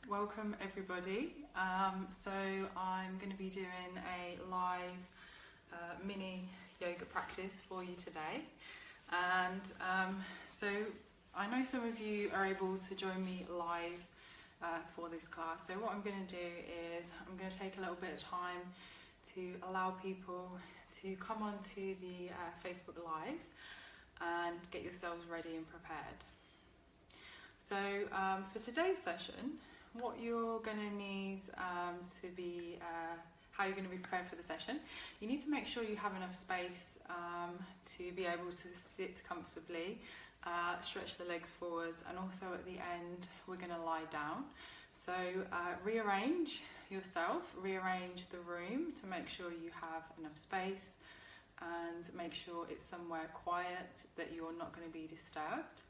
Welcome everybody. So I'm going to be doing a live mini yoga practice for you today, and so I know some of you are able to join me live for this class. So what I'm going to do is I'm going to take a little bit of time to allow people to come onto the Facebook Live and get yourselves ready and prepared. So for today's session, what you're going to need to be, how you're going to be prepared for the session, you need to make sure you have enough space to be able to sit comfortably, stretch the legs forwards, and also at the end we're going to lie down. So rearrange yourself, rearrange the room to make sure you have enough space, and make sure it's somewhere quiet that you're not going to be disturbed.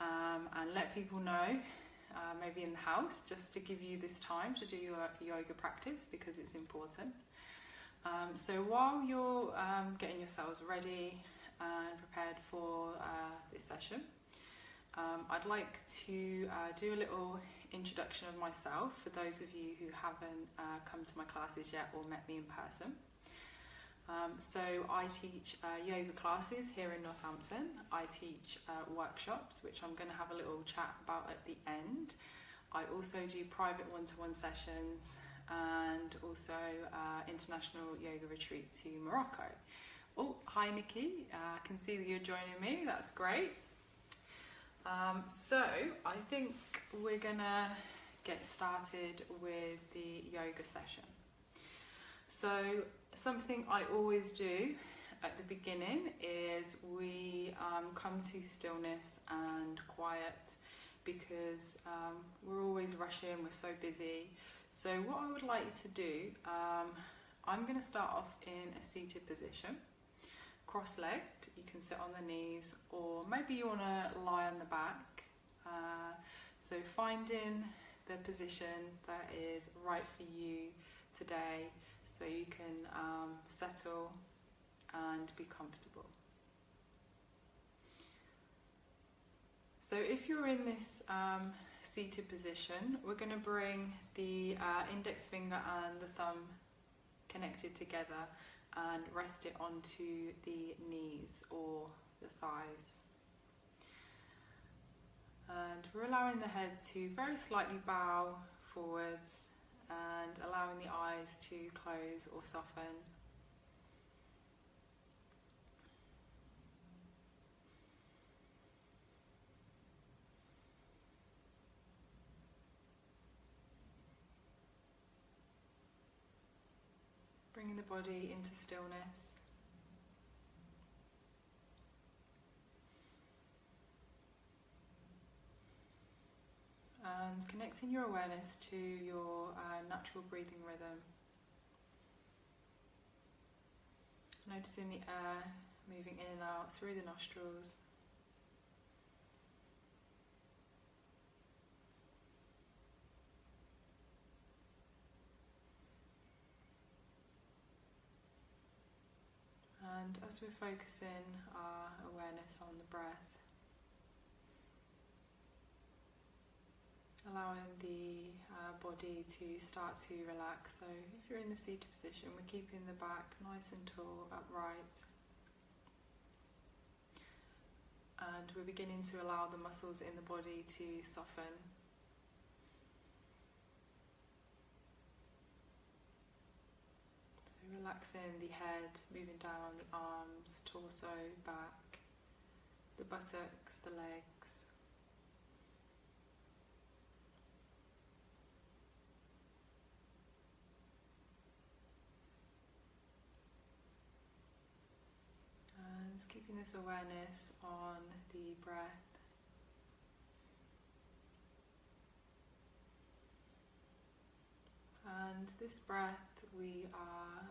And let people know, maybe in the house, just to give you this time to do your yoga practice because it's important. So while you're getting yourselves ready and prepared for this session, I'd like to do a little introduction of myself for those of you who haven't come to my classes yet or met me in person. So I teach yoga classes here in Northampton. I teach workshops, which I'm going to have a little chat about at the end. I also do private one-to-one sessions and also international yoga retreat to Morocco. Oh, hi Nikki, I can see that you're joining me, that's great. So I think we're going to get started with the yoga session. So something I always do at the beginning is we come to stillness and quiet because we're always rushing, we're so busy. So what I would like you to do, I'm going to start off in a seated position, cross-legged. You can sit on the knees, or maybe you want to lie on the back. So finding the position that is right for you today, so you can settle and be comfortable. So if you're in this seated position, we're going to bring the index finger and the thumb connected together and rest it onto the knees or the thighs. And we're allowing the head to very slightly bow forwards and allowing the eyes to close or soften. Bringing the body into stillness. And connecting your awareness to your natural breathing rhythm. Noticing the air moving in and out through the nostrils. And as we're focusing our awareness on the breath, allowing the body to start to relax. So if you're in the seated position, we're keeping the back nice and tall, upright. And we're beginning to allow the muscles in the body to soften. So relaxing the head, moving down the arms, torso, back, the buttocks, the legs. Keeping this awareness on the breath. And this breath, we are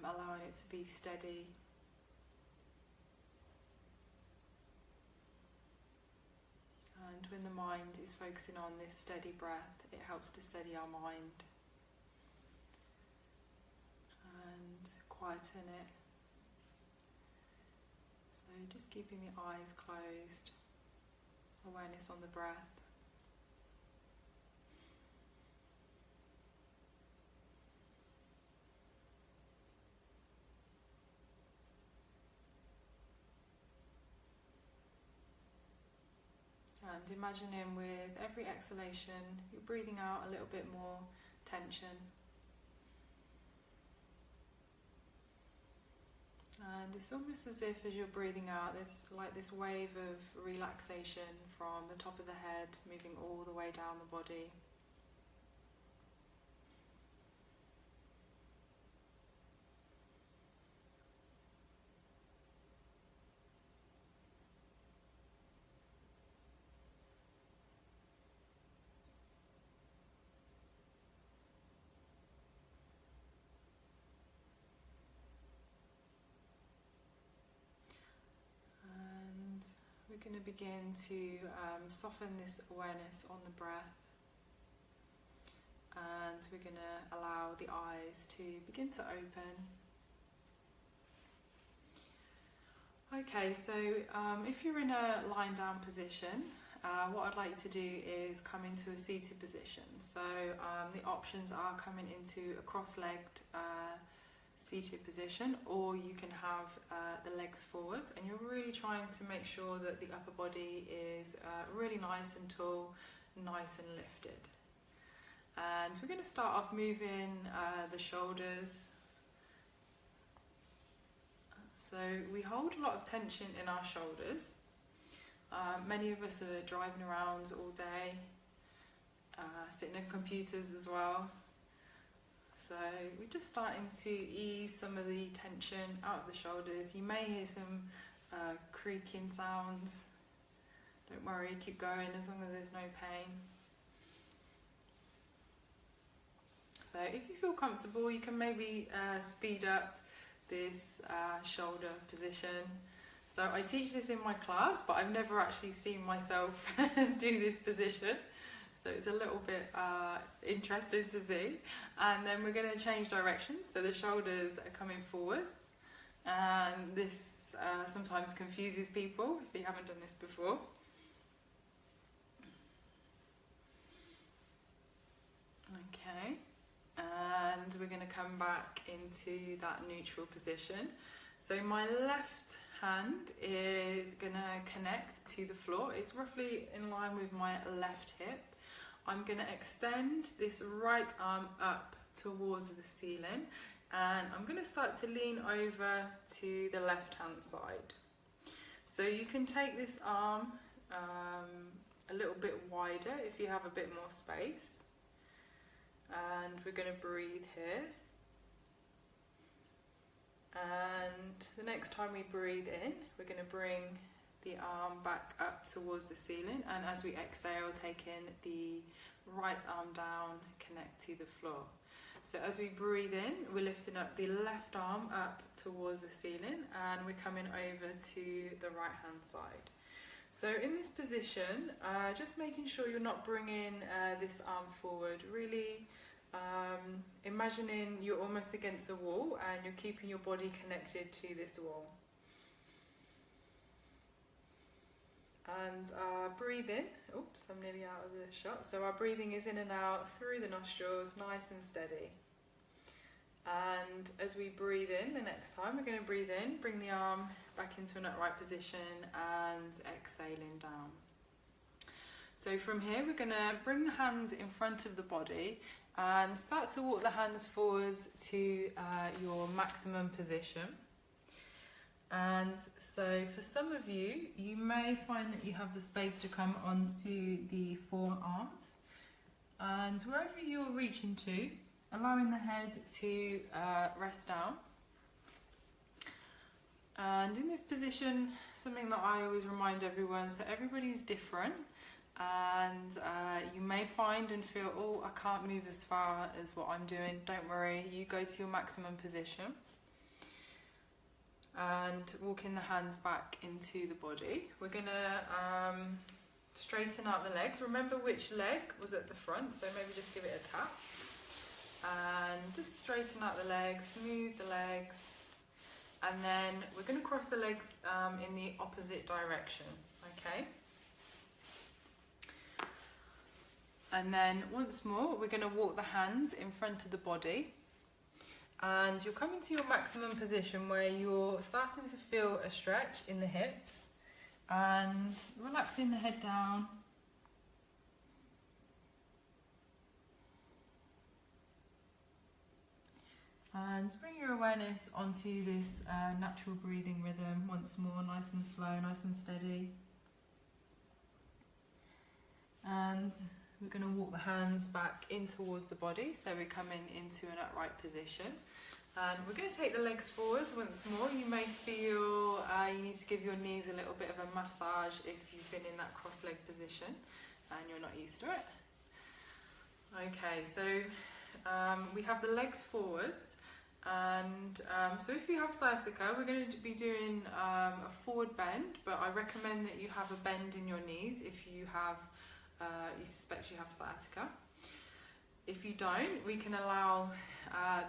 allowing it to be steady. And when the mind is focusing on this steady breath, it helps to steady our mind and quieten it. Just keeping the eyes closed, awareness on the breath. imagining with every exhalation you're breathing out a little bit more tension. And it's almost as if as you're breathing out there's like this wave of relaxation from the top of the head moving all the way down the body. We're going to begin to soften this awareness on the breath, and we're going to allow the eyes to begin to open. Okay, so if you're in a lying down position, what I'd like you to do is come into a seated position. So the options are coming into a cross-legged seated position, or you can have the legs forwards, and you're really trying to make sure that the upper body is really nice and tall, nice and lifted. And we're going to start off moving the shoulders. So we hold a lot of tension in our shoulders. Many of us are driving around all day, sitting at computers as well. So we're just starting to ease some of the tension out of the shoulders. You may hear some creaking sounds. Don't worry, keep going as long as there's no pain. So if you feel comfortable, you can maybe speed up this shoulder position. So I teach this in my class, but I've never actually seen myself do this position. So it's a little bit interesting to see. And then we're going to change directions. So the shoulders are coming forwards. And this sometimes confuses people if they haven't done this before. Okay. And we're going to come back into that neutral position. So my left hand is going to connect to the floor. It's roughly in line with my left hip. I'm going to extend this right arm up towards the ceiling, and I'm going to start to lean over to the left hand side. So you can take this arm a little bit wider if you have a bit more space, and we're going to breathe here. And the next time we breathe in, we're going to bring the arm back up towards the ceiling, and as we exhale, take in the right arm down, connect to the floor. So as we breathe in, we're lifting up the left arm up towards the ceiling, and we're coming over to the right hand side. So in this position, just making sure you're not bringing this arm forward, really imagining you're almost against a wall and you're keeping your body connected to this wall. And breathe in. Oops, I'm nearly out of the shot. So our breathing is in and out through the nostrils, nice and steady. And as we breathe in the next time, we're going to breathe in, bring the arm back into an upright position, and exhaling down. So from here, we're going to bring the hands in front of the body and start to walk the hands forwards to your maximum position. And so for some of you, you may find that you have the space to come onto the forearms, and wherever you're reaching to, allowing the head to rest down. And in this position, something that I always remind everyone, so everybody's different, and you may find and feel, oh, I can't move as far as what I'm doing. Don't worry, you go to your maximum position. And walking the hands back into the body. We're going to straighten out the legs. Remember which leg was at the front, so maybe just give it a tap. And just straighten out the legs, move the legs. And then we're going to cross the legs in the opposite direction, okay? And then once more, we're going to walk the hands in front of the body. And you're coming to your maximum position where you're starting to feel a stretch in the hips and relaxing the head down, And bring your awareness onto this natural breathing rhythm once more, nice and slow, nice and steady. And we're going to walk the hands back in towards the body, so we're coming into an upright position. And we're going to take the legs forwards once more. You may feel you need to give your knees a little bit of a massage if you've been in that cross-leg position and you're not used to it. Okay, so we have the legs forwards, and so if you have sciatica, we're going to be doing a forward bend, but I recommend that you have a bend in your knees if you have you suspect you have sciatica. If you don't, we can allow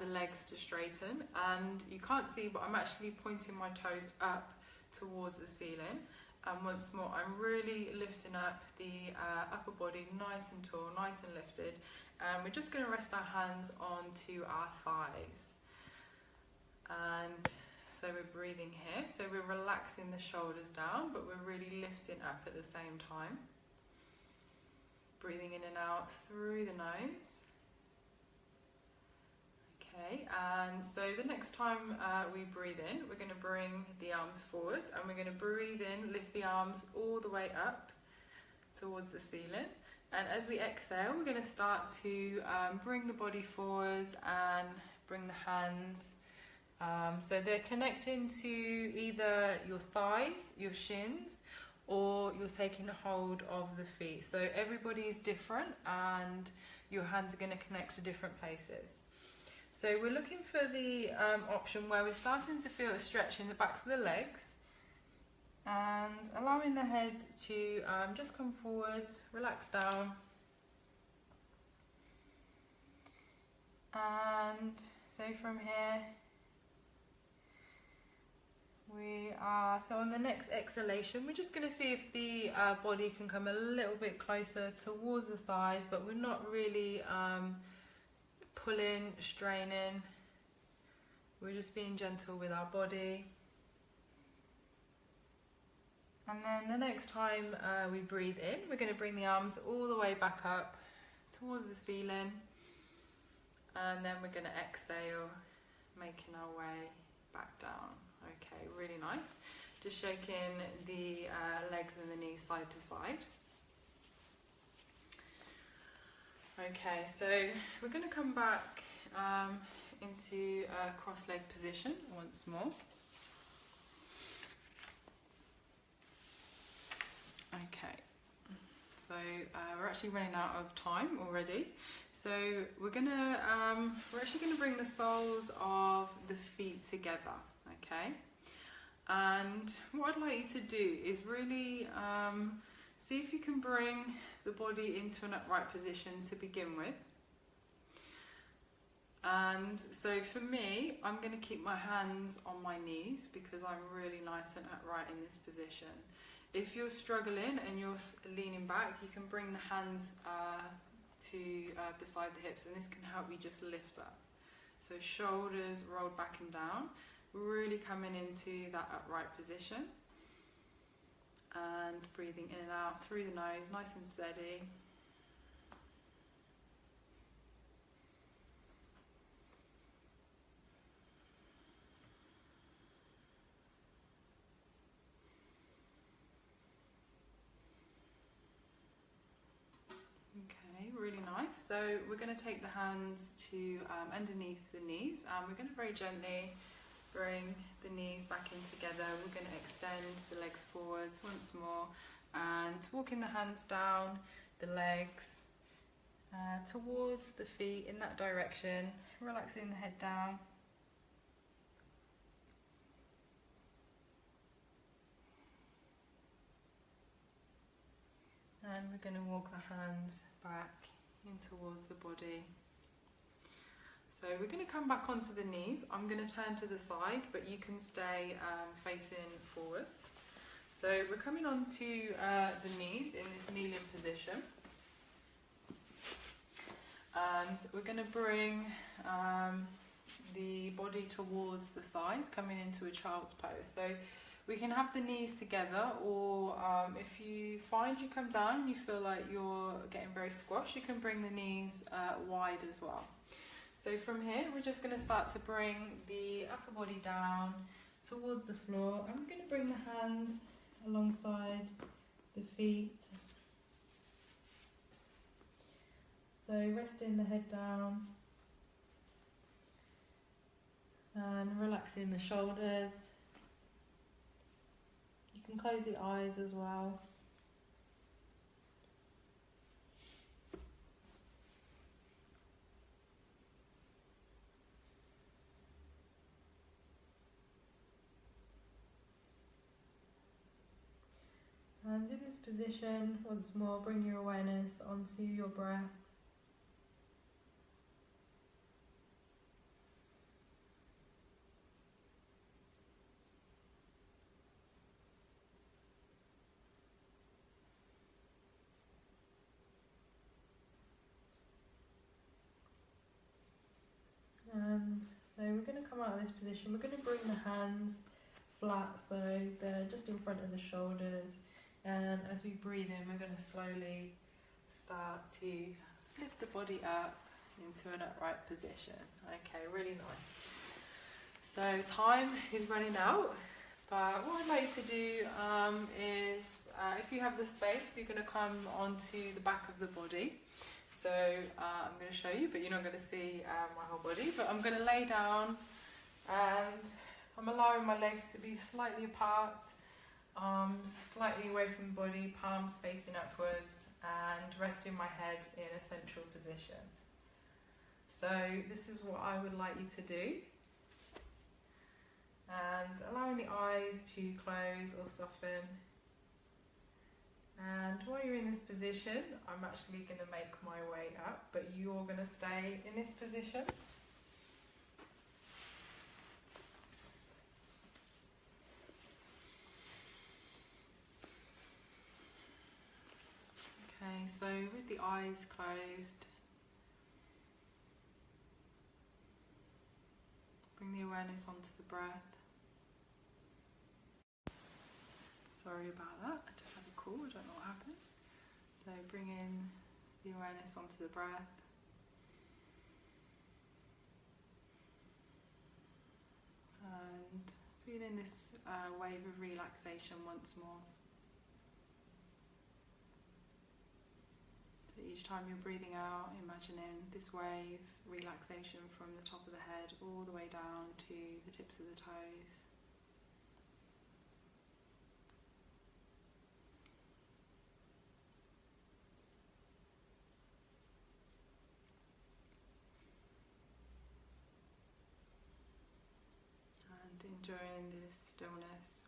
the legs to straighten, and you can't see, but I'm actually pointing my toes up towards the ceiling. And once more, I'm really lifting up the upper body, nice and tall, nice and lifted. And we're just going to rest our hands onto our thighs. And so we're breathing here. So we're relaxing the shoulders down, but we're really lifting up at the same time. Breathing in and out through the nose. Okay, and so the next time we breathe in, we're going to bring the arms forwards, and we're going to breathe in, lift the arms all the way up towards the ceiling. And as we exhale, we're going to start to bring the body forwards and bring the hands. So they're connecting to either your thighs, your shins, or you're taking a hold of the feet. So everybody is different, and your hands are going to connect to different places. So we're looking for the option where we're starting to feel a stretch in the backs of the legs, and allowing the head to just come forwards, relax down, and so from here we are, so on the next exhalation, we're just going to see if the body can come a little bit closer towards the thighs, but we're not really pulling, straining. We're just being gentle with our body. And then the next time we breathe in, we're going to bring the arms all the way back up towards the ceiling, and then we're going to exhale, making our way back down. Okay, really nice. Just shaking the legs and the knees side to side. Okay, so we're going to come back into a cross-leg position once more. Okay, so we're actually running out of time already. So we're actually gonna bring the soles of the feet together, okay? And what I'd like you to do is really see if you can bring the body into an upright position to begin with. And so for me, I'm going to keep my hands on my knees because I'm really nice and upright in this position. If you're struggling and you're leaning back, you can bring the hands to beside the hips, and this can help you just lift up. So shoulders rolled back and down, really coming into that upright position. And breathing in and out through the nose, nice and steady. Okay, really nice. So we're going to take the hands to underneath the knees, and we're going to very gently bring the knees back in together. We're going to extend the legs forwards once more, and walking the hands down the legs towards the feet in that direction, relaxing the head down. And we're going to walk the hands back in towards the body. So we're going to come back onto the knees. I'm going to turn to the side, but you can stay facing forwards. So we're coming onto the knees in this kneeling position. And we're going to bring the body towards the thighs, coming into a child's pose. So we can have the knees together, or if you find you come down and you feel like you're getting very squashed, you can bring the knees wide as well. So from here, we're just going to start to bring the upper body down towards the floor. I'm going to bring the hands alongside the feet. So resting the head down and relaxing the shoulders. You can close the eyes as well. And in this position, once more, bring your awareness onto your breath. And so we're going to come out of this position. We're going to bring the hands flat, so they're just in front of the shoulders. And as we breathe in, we're going to slowly start to lift the body up into an upright position. Okay, really nice. So time is running out, but what I'd like to do is, if you have the space, you're going to come onto the back of the body. So I'm going to show you, but you're not going to see my whole body. But I'm going to lay down and I'm allowing my legs to be slightly apart, arms slightly away from the body, palms facing upwards, and resting my head in a central position. So this is what I would like you to do. And allowing the eyes to close or soften. And while you're in this position, I'm actually going to make my way up, but you're going to stay in this position. Okay, so with the eyes closed, bring the awareness onto the breath. Sorry about that, I just had a call, I don't know what happened. So bring in the awareness onto the breath. And feeling this wave of relaxation once more. So each time you're breathing out, imagining this wave, relaxation from the top of the head all the way down to the tips of the toes. And enjoying this stillness.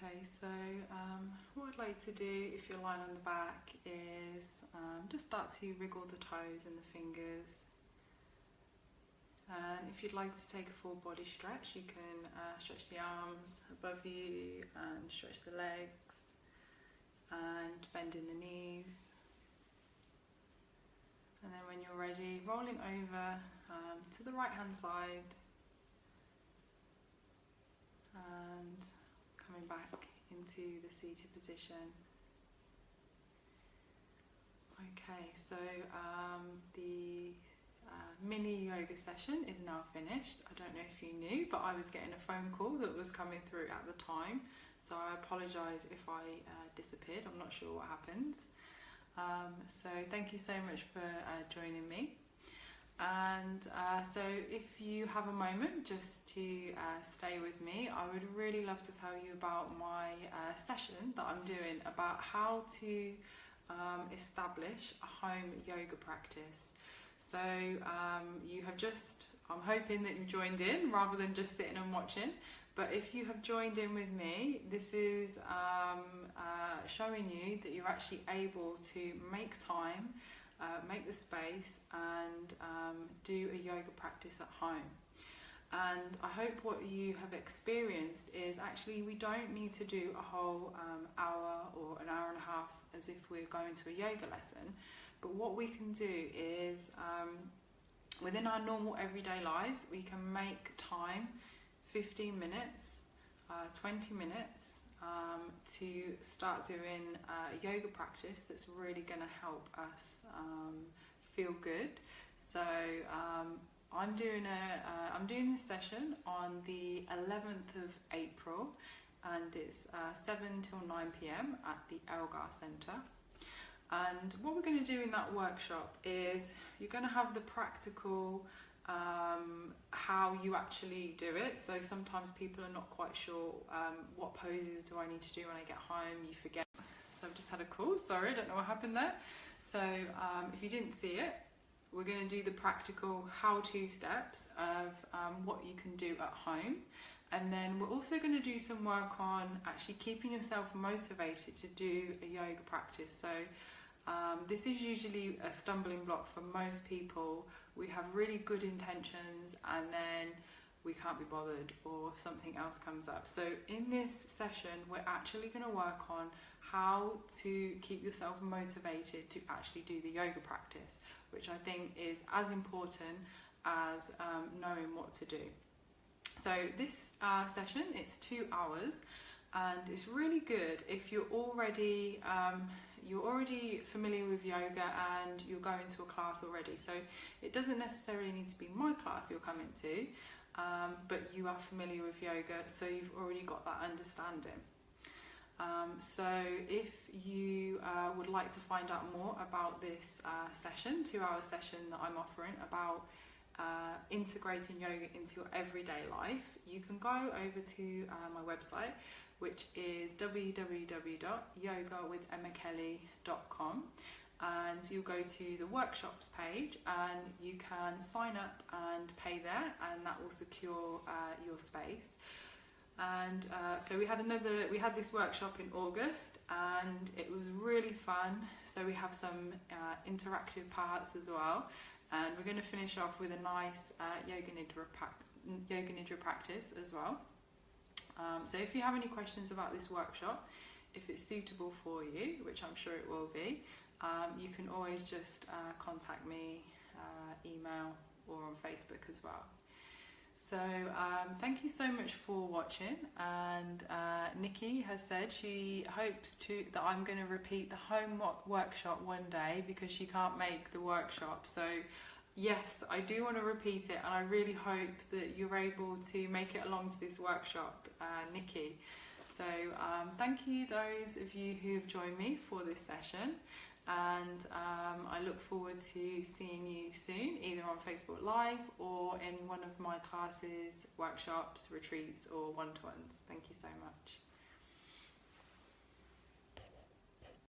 Okay, so what I'd like to do if you're lying on the back is just start to wriggle the toes and the fingers. And if you'd like to take a full body stretch, you can stretch the arms above you and stretch the legs and bend in the knees. And then when you're ready, rolling over to the right hand side and coming back into the seated position. Okay, so the mini yoga session is now finished. I don't know if you knew, but I was getting a phone call that was coming through at the time, so I apologise if I disappeared. I'm not sure what happens. So thank you so much for joining me. And so if you have a moment just to stay with me, I would really love to tell you about my session that I'm doing about how to establish a home yoga practice. So you have just, I'm hoping that you've joined in rather than just sitting and watching, but if you have joined in with me, this is showing you that you're actually able to make time, make the space and do a yoga practice at home. And I hope what you have experienced is actually we don't need to do a whole hour or an hour and a half as if we're going to a yoga lesson, but what we can do is within our normal everyday lives, we can make time, 15 minutes, 20 minutes, to start doing a yoga practice that's really going to help us feel good. So I'm doing this session on the 11th of April, and it's 7 till 9 p.m. at the Elgar Centre. And what we're going to do in that workshop is you're going to have the practical how you actually do it. So sometimes people are not quite sure what poses do I need to do when I get home, you forget. So I've just had a call, sorry, I don't know what happened there. So if you didn't see it, we're going to do the practical how-to steps of what you can do at home. And then we're also going to do some work on actually keeping yourself motivated to do a yoga practice. So this is usually a stumbling block for most people. We have really good intentions and then we can't be bothered, or something else comes up. So in this session, we're actually going to work on how to keep yourself motivated to actually do the yoga practice, which I think is as important as knowing what to do. So this session, it's 2 hours, and it's really good if you're already familiar with yoga and you're going to a class already. So it doesn't necessarily need to be my class you're coming to, but you are familiar with yoga, so you've already got that understanding. So if you would like to find out more about this session, 2-hour session that I'm offering about integrating yoga into your everyday life, you can go over to my website, which is www.yogawithemmakelly.com, and you'll go to the workshops page and you can sign up and pay there, and that will secure your space. And so we had this workshop in August, and it was really fun. So we have some interactive parts as well, and we're going to finish off with a nice yoga nidra practice as well. So if you have any questions about this workshop, if it's suitable for you, which I'm sure it will be, you can always just contact me, email, or on Facebook as well. So thank you so much for watching, and Nikki has said she hopes that I'm going to repeat the home workshop one day because she can't make the workshop. So yes, I do want to repeat it, and I really hope that you're able to make it along to this workshop, Nikki. So thank you those of you who have joined me for this session, and I look forward to seeing you soon, either on Facebook Live or in one of my classes, workshops, retreats, or one-to-ones. Thank you so much.